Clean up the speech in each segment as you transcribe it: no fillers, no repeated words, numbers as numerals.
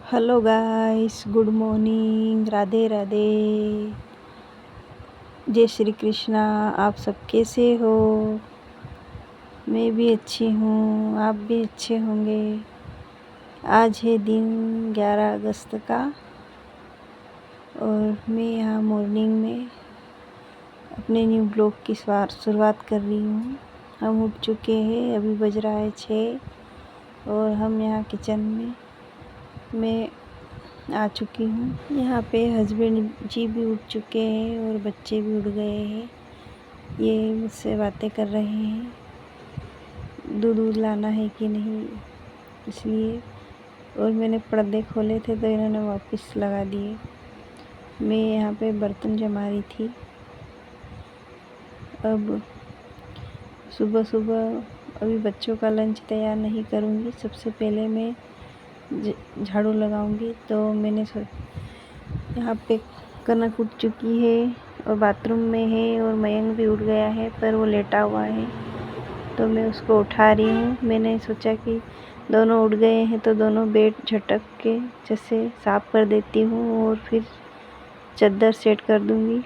Hello guys, good morning, Radhe Radhe, जय श्री कृष्णा। आप सब कैसे हो? मैं भी अच्छी हूँ, आप भी अच्छे होंगे। आज है दिन 11 अगस्त का और मैं यहाँ मॉर्निंग में अपने न्यू ब्लॉग की शुरुआत कर रही हूँ। हम उठ चुके हैं, अभी बज रहा है 6 और हम यहाँ किचन में मैं आ चुकी हूँ। यहाँ पे हस्बैंड जी भी उठ चुके हैं और बच्चे भी उठ गए हैं। ये मुझसे बातें कर रहे हैं, दूध लाना है कि नहीं, इसलिए। और मैंने पर्दे खोले थे तो इन्होंने वापस लगा दिए। मैं यहाँ पे बर्तन जमा रही थी। अब सुबह सुबह अभी बच्चों का लंच तैयार नहीं करूँगी, सबसे पहले मैं झाड़ू लगाऊंगी। तो मैंने यहाँ पे कनक उठ चुकी है और बाथरूम में है और मयंक भी उठ गया है, पर वो लेटा हुआ है तो मैं उसको उठा रही हूँ। मैंने सोचा कि दोनों उठ गए हैं तो दोनों बेड झटक के जैसे साफ़ कर देती हूँ और फिर चादर सेट कर दूँगी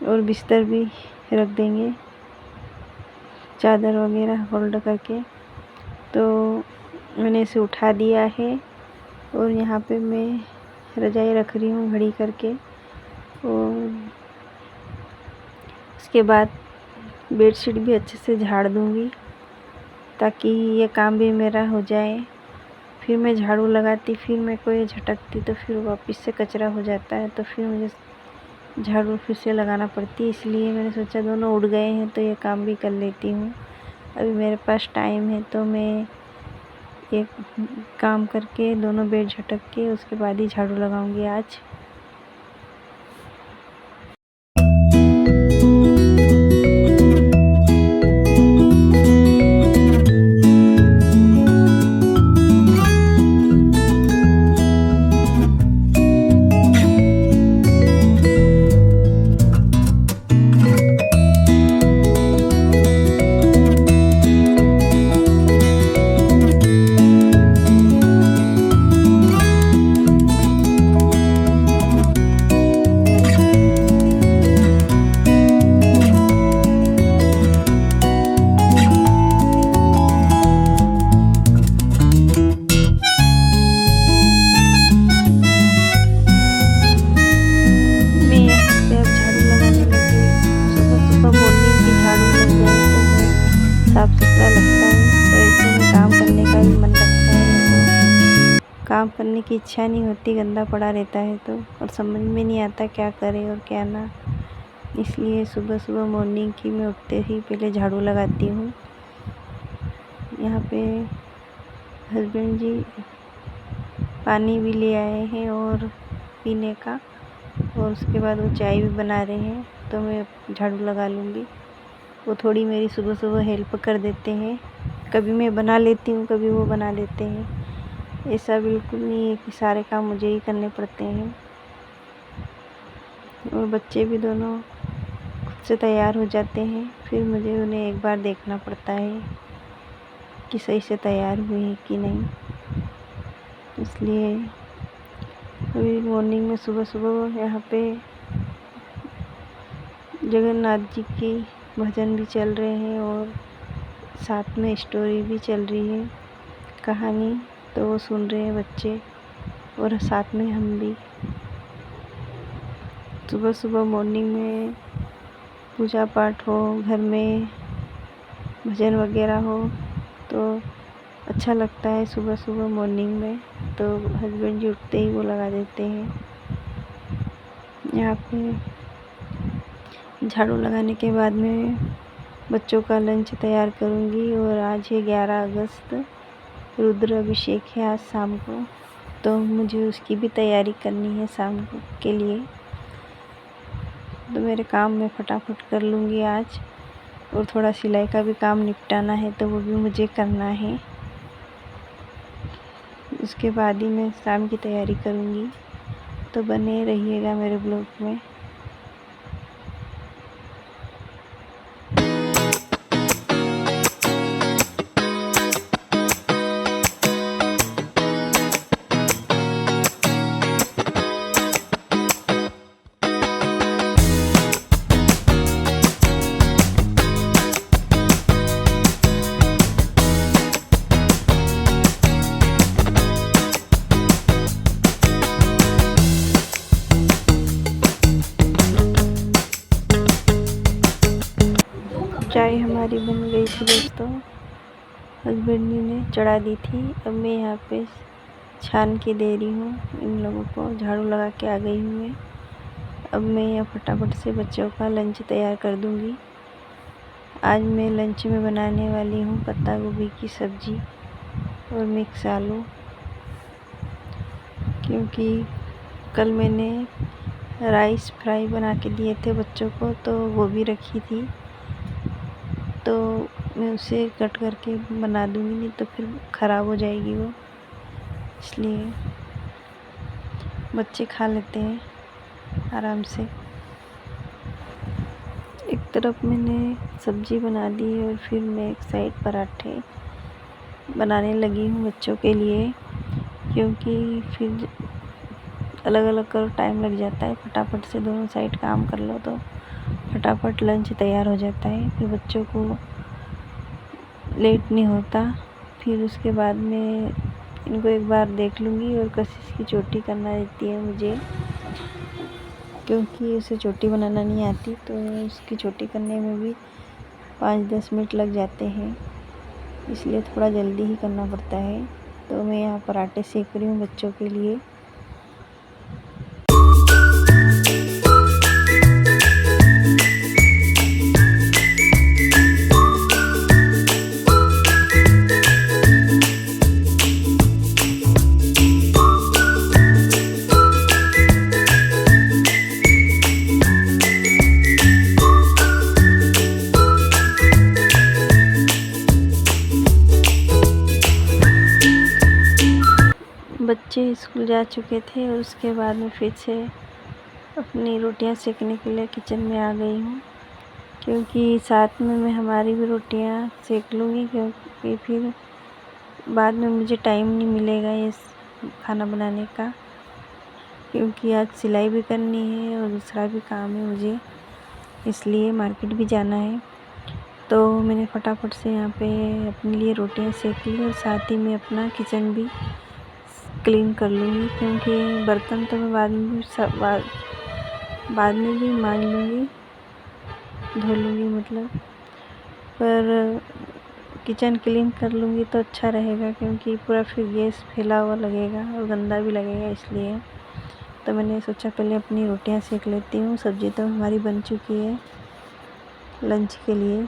और बिस्तर भी रख देंगे, चादर वगैरह फोल्ड करके। तो मैंने इसे उठा दिया है और यहाँ पे मैं रजाई रख रही हूँ घड़ी करके। और उसके बाद बेडशीट भी अच्छे से झाड़ दूँगी ताकि ये काम भी मेरा हो जाए। फिर मैं झाड़ू लगाती, फिर मैं कोई झटकती तो फिर वापस से कचरा हो जाता है, तो फिर मुझे झाड़ू फिर से लगाना पड़ती है। इसलिए मैंने सोचा दोनों उठ गए हैं तो ये काम भी कर लेती हूँ। अभी मेरे पास टाइम है तो मैं एक काम करके दोनों बेड झटक के उसके बाद ही झाड़ू लगाऊंगी आज। साफ सुथरा लगता है और ऐसे में काम करने का भी मन लगता है। तो काम करने की इच्छा नहीं होती, गंदा पड़ा रहता है तो, और समझ में नहीं आता क्या करें और क्या ना। इसलिए सुबह सुबह मॉर्निंग की मैं उठते ही पहले झाड़ू लगाती हूँ। यहाँ पे हस्बैंड जी पानी भी ले आए हैं और पीने का, और उसके बाद वो चाय भी बना रहे हैं तो मैं झाड़ू लगा लूँगी। वो थोड़ी मेरी सुबह सुबह हेल्प कर देते हैं, कभी मैं बना लेती हूँ कभी वो बना देते हैं। ऐसा बिल्कुल नहीं है कि सारे काम मुझे ही करने पड़ते हैं। और बच्चे भी दोनों खुद से तैयार हो जाते हैं, फिर मुझे उन्हें एक बार देखना पड़ता है कि सही से तैयार हुए हैं कि नहीं। इसलिए अभी मॉर्निंग में सुबह सुबह यहाँ पे जगन्नाथ जी की भजन भी चल रहे हैं और साथ में स्टोरी भी चल रही है, कहानी, तो वो सुन रहे हैं बच्चे और साथ में हम भी। सुबह सुबह मॉर्निंग में पूजा पाठ हो, घर में भजन वगैरह हो तो अच्छा लगता है सुबह सुबह मॉर्निंग में। तो हस्बैंड जी उठते ही वो लगा देते हैं। यहाँ पे झाड़ू लगाने के बाद में बच्चों का लंच तैयार करूँगी। और आज है 11 अगस्त, रुद्र अभिषेक है आज शाम को, तो मुझे उसकी भी तैयारी करनी है शाम के लिए। तो मेरे काम मैं फटाफट कर लूँगी आज, और थोड़ा सिलाई का भी काम निपटाना है तो वो भी मुझे करना है। उसके बाद ही मैं शाम की तैयारी करूँगी। तो बने रहिएगा मेरे ब्लॉग में। चाय हमारी बन गई थी दोस्तों, हस्बैंड ने चढ़ा दी थी। अब मैं यहाँ पे छान के दे रही हूँ इन लोगों को, झाड़ू लगा के आ गई हूँ मैं। अब मैं यहाँ फटाफट से बच्चों का लंच तैयार कर दूँगी। आज मैं लंच में बनाने वाली हूँ पत्ता गोभी की सब्ज़ी और मिक्स आलू, क्योंकि कल मैंने राइस फ्राई बना के दिए थे बच्चों को, तो वो भी रखी थी, तो मैं उसे कट करके बना दूँगी, नहीं तो फिर ख़राब हो जाएगी वो, इसलिए बच्चे खा लेते हैं आराम से। एक तरफ मैंने सब्ज़ी बना दी और फिर मैं एक साइड पराठे बनाने लगी हूँ बच्चों के लिए, क्योंकि फिर अलग अलग करो टाइम लग जाता है। फटाफट से दोनों साइड काम कर लो तो फटाफट लंच तैयार हो जाता है, फिर बच्चों को लेट नहीं होता। फिर उसके बाद में इनको एक बार देख लूँगी, और कशिश की चोटी करना रहती है मुझे, क्योंकि उसे चोटी बनाना नहीं आती, तो उसकी चोटी करने में भी 5-10 मिनट लग जाते हैं, इसलिए थोड़ा जल्दी ही करना पड़ता है। तो मैं यहाँ पराठे सेक रही हूँ बच्चों के लिए। बच्चे स्कूल जा चुके थे और उसके बाद में फिर से अपनी रोटियां सेकने के लिए किचन में आ गई हूँ, क्योंकि साथ में मैं हमारी भी रोटियां सेक लूँगी, क्योंकि फिर बाद में मुझे टाइम नहीं मिलेगा ये खाना बनाने का, क्योंकि आज सिलाई भी करनी है और दूसरा भी काम है मुझे, इसलिए मार्केट भी जाना है। तो मैंने फटाफट से यहाँ पे अपने लिए रोटियां सेक ली और साथ ही में अपना किचन भी क्लीन कर लूँगी, क्योंकि बर्तन तो मैं बाद में भी मांज लूँगी, धो लूँगी मतलब, पर किचन क्लीन कर लूँगी तो अच्छा रहेगा, क्योंकि पूरा फिर गैस फैला हुआ लगेगा और गंदा भी लगेगा, इसलिए तो मैंने सोचा पहले अपनी रोटियां सेक लेती हूँ। सब्ज़ी तो हमारी बन चुकी है लंच के लिए।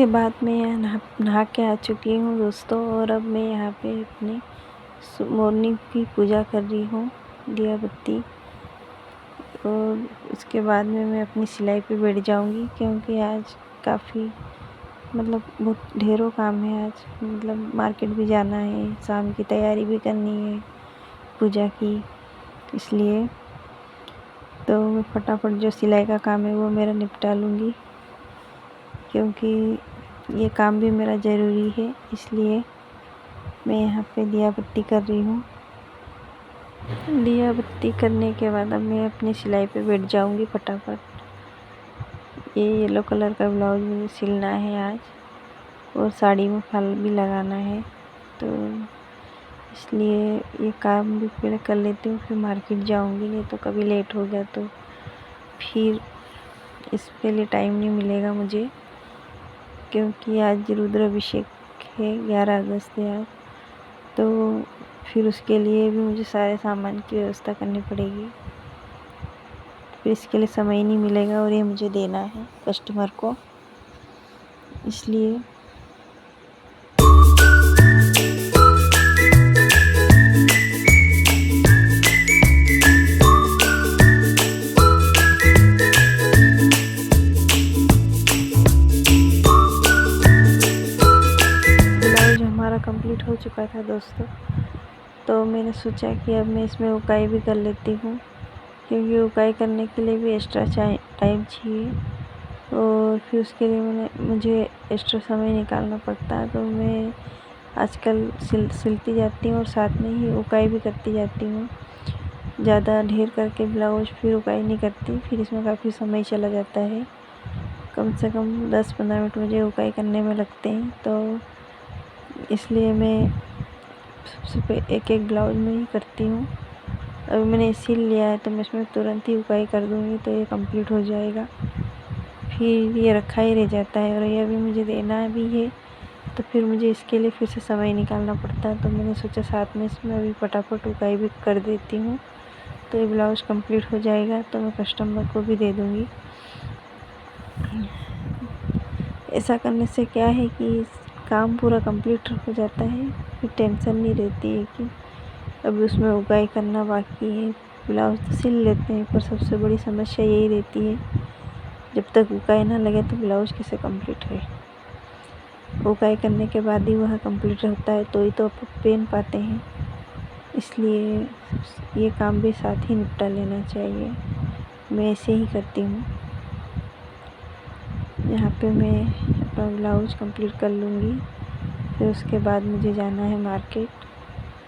उसके बाद मैं यहाँ नहा के आ चुकी हूँ दोस्तों, और अब मैं यहाँ पे अपनी मॉर्निंग की पूजा कर रही हूँ, दिया बत्ती। और उसके बाद में मैं अपनी सिलाई पे बैठ जाऊँगी, क्योंकि आज काफ़ी बहुत ढेरों काम है आज। मार्केट भी जाना है, शाम की तैयारी भी करनी है पूजा की, इसलिए तो मैं फटाफट जो सिलाई का काम है वो मेरा निपटा लूँगी, क्योंकि ये काम भी मेरा ज़रूरी है। इसलिए मैं यहाँ पे दिया बत्ती कर रही हूँ। दिया बत्ती करने के बाद अब मैं अपनी सिलाई पे बैठ जाऊँगी फटाफट। ये येलो कलर का ब्लाउज मुझे सिलना है आज, और साड़ी में फल भी लगाना है, तो इसलिए ये काम भी पहले कर लेती हूँ, फिर मार्केट जाऊँगी। नहीं तो कभी लेट हो गया तो फिर इस पे लिए टाइम नहीं मिलेगा मुझे, क्योंकि आज रुद्राभिषेक है, 11 अगस्त है आज, तो फिर उसके लिए भी मुझे सारे सामान की व्यवस्था करनी पड़ेगी। फिर इसके लिए समय ही नहीं मिलेगा, और ये मुझे देना है कस्टमर को, इसलिए ब्लाउज हमारा कंप्लीट हो चुका था दोस्तों। तो मैंने सोचा कि अब मैं इसमें उकाई भी कर लेती हूँ, क्योंकि उकाई करने के लिए भी एक्स्ट्रा टाइम चाहिए, और फिर उसके लिए मुझे एक्स्ट्रा समय निकालना पड़ता है। तो मैं आजकल सिलती जाती हूँ और साथ में ही उकाई भी करती जाती हूँ। ज़्यादा ढेर करके ब्लाउज फिर उकाई नहीं करती, फिर इसमें काफ़ी समय चला जाता है। कम से कम 10-15 मिनट मुझे उकाई करने में लगते हैं, तो इसलिए मैं सबसे एक ब्लाउज में ही करती हूँ। अभी मैंने सिल लिया है, तो मैं इसमें तुरंत ही उकाई कर दूँगी, तो ये कंप्लीट हो जाएगा। फिर ये रखा ही रह जाता है, और ये अभी मुझे देना भी है, तो फिर मुझे इसके लिए फिर से समय निकालना पड़ता है। तो मैंने सोचा साथ में इसमें अभी फटाफट उकाई भी कर देती हूँ, तो ये ब्लाउज कंप्लीट हो जाएगा, तो मैं कस्टमर को भी दे दूँगी। ऐसा करने से क्या है कि काम पूरा कंप्लीट हो जाता है, फिर टेंशन नहीं रहती है कि अभी उसमें उकाई करना बाकी है। ब्लाउज तो सिल लेते हैं, पर सबसे बड़ी समस्या यही रहती है, जब तक उकाई ना लगे तो ब्लाउज कैसे कंप्लीट है। उकाई करने के बाद ही वह कंप्लीट होता है, तो ही तो आप पहन पाते हैं। इसलिए ये काम भी साथ ही निपटा लेना चाहिए। मैं ऐसे ही करती हूँ। यहाँ पे मैं अपना ब्लाउज कंप्लीट कर लूँगी, फिर उसके बाद मुझे जाना है मार्केट।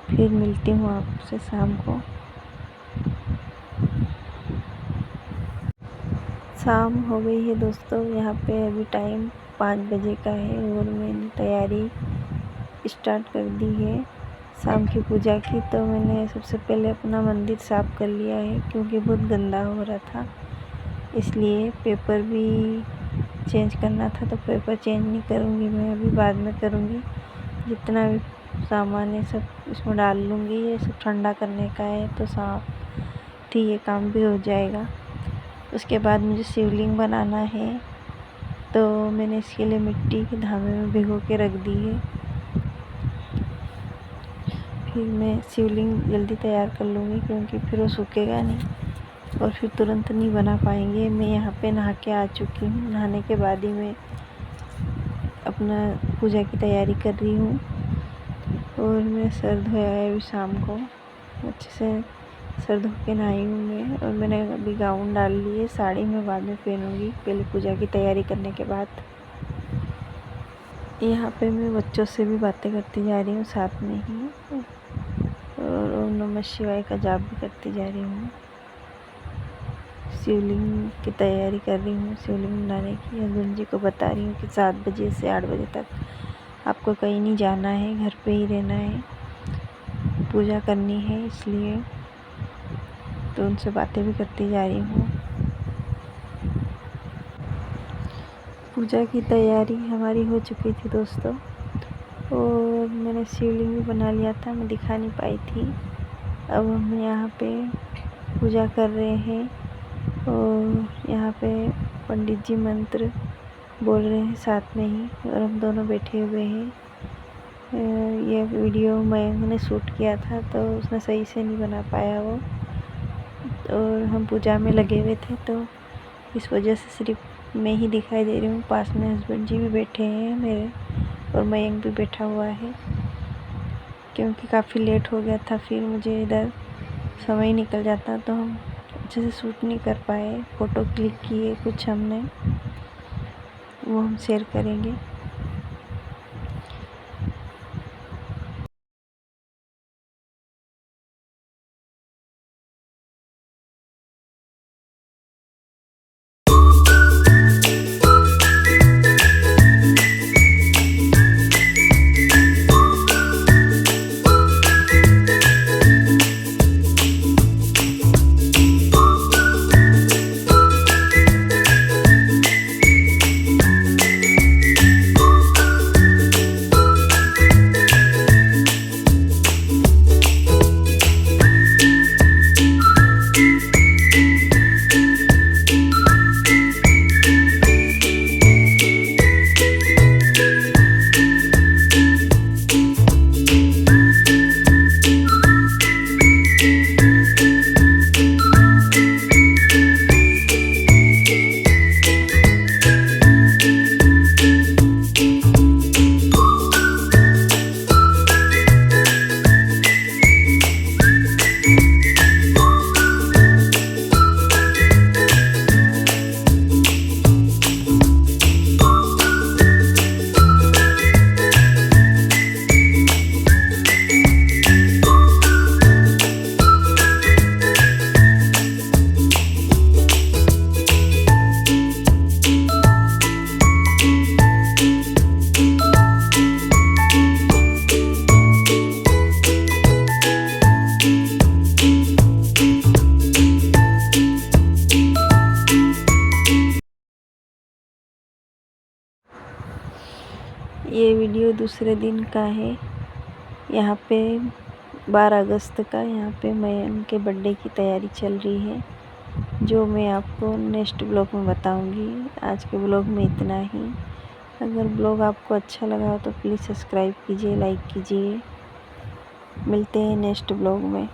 फिर मिलती हूँ आपसे शाम को। शाम हो गई है दोस्तों, यहाँ पे अभी टाइम 5 बजे का है, और मैंने तैयारी स्टार्ट कर दी है शाम की पूजा की। तो मैंने सबसे पहले अपना मंदिर साफ़ कर लिया है, क्योंकि बहुत गंदा हो रहा था, इसलिए पेपर भी चेंज करना था। तो पेपर चेंज नहीं करूँगी मैं, अभी बाद में करूँगी। जितना भी सामान है सब इसमें डाल लूँगी, ये सब ठंडा करने का है, तो साथ ही ये काम भी हो जाएगा। उसके बाद मुझे शिवलिंग बनाना है, तो मैंने इसके लिए मिट्टी के धामे में भिगो के रख दी है। फिर मैं शिवलिंग जल्दी तैयार कर लूँगी, क्योंकि फिर वो सूखेगा नहीं, और फिर तुरंत नहीं बना पाएंगे। मैं यहाँ पे नहा के आ चुकी हूँ, नहाने के बाद ही मैं अपना पूजा की तैयारी कर रही हूँ। और मैं सर धोया है अभी शाम को, अच्छे से सर धो के नहाई हूँ मैं। और मैंने अभी गाउन डाल ली है, साड़ी मैं बाद में पहनूँगी, पहले पूजा की तैयारी करने के बाद। यहाँ पे मैं बच्चों से भी बातें करती जा रही हूँ साथ में ही, और ओम नमः शिवाय का जाप भी करती जा रही हूँ। शिवलिंग की तैयारी कर रही हूँ, शिवलिंग बनाने की। हस्बैंड जी को बता रही हूँ कि 7 बजे से 8 बजे तक आपको कहीं नहीं जाना है, घर पे ही रहना है, पूजा करनी है, इसलिए तो उनसे बातें भी करती जा रही हूँ। पूजा की तैयारी हमारी हो चुकी थी दोस्तों, और मैंने शिवलिंग भी बना लिया था, मैं दिखा नहीं पाई थी। अब हम यहाँ पे पूजा कर रहे हैं, और यहाँ पे पंडित जी मंत्र बोल रहे हैं साथ में ही, और हम दोनों बैठे हुए हैं। ये वीडियो मैंने शूट किया था तो उसने सही से नहीं बना पाया वो, और हम पूजा में लगे हुए थे तो इस वजह से सिर्फ मैं ही दिखाई दे रही हूँ। पास में हस्बैंड जी भी बैठे हैं मेरे, और मयंक भी बैठा हुआ है। क्योंकि काफ़ी लेट हो गया था, फिर मुझे इधर समय निकल जाता तो हम अच्छे से शूट नहीं कर पाए। फ़ोटो क्लिक किए कुछ हमने, वो हम शेयर करेंगे। ये वीडियो दूसरे दिन का है। यहाँ पे 12 अगस्त का, यहाँ पे मयंक के बर्थडे की तैयारी चल रही है, जो मैं आपको नेक्स्ट ब्लॉग में बताऊंगी। आज के ब्लॉग में इतना ही। अगर ब्लॉग आपको अच्छा लगा हो तो प्लीज़ सब्सक्राइब कीजिए, लाइक कीजिए। मिलते हैं नेक्स्ट ब्लॉग में।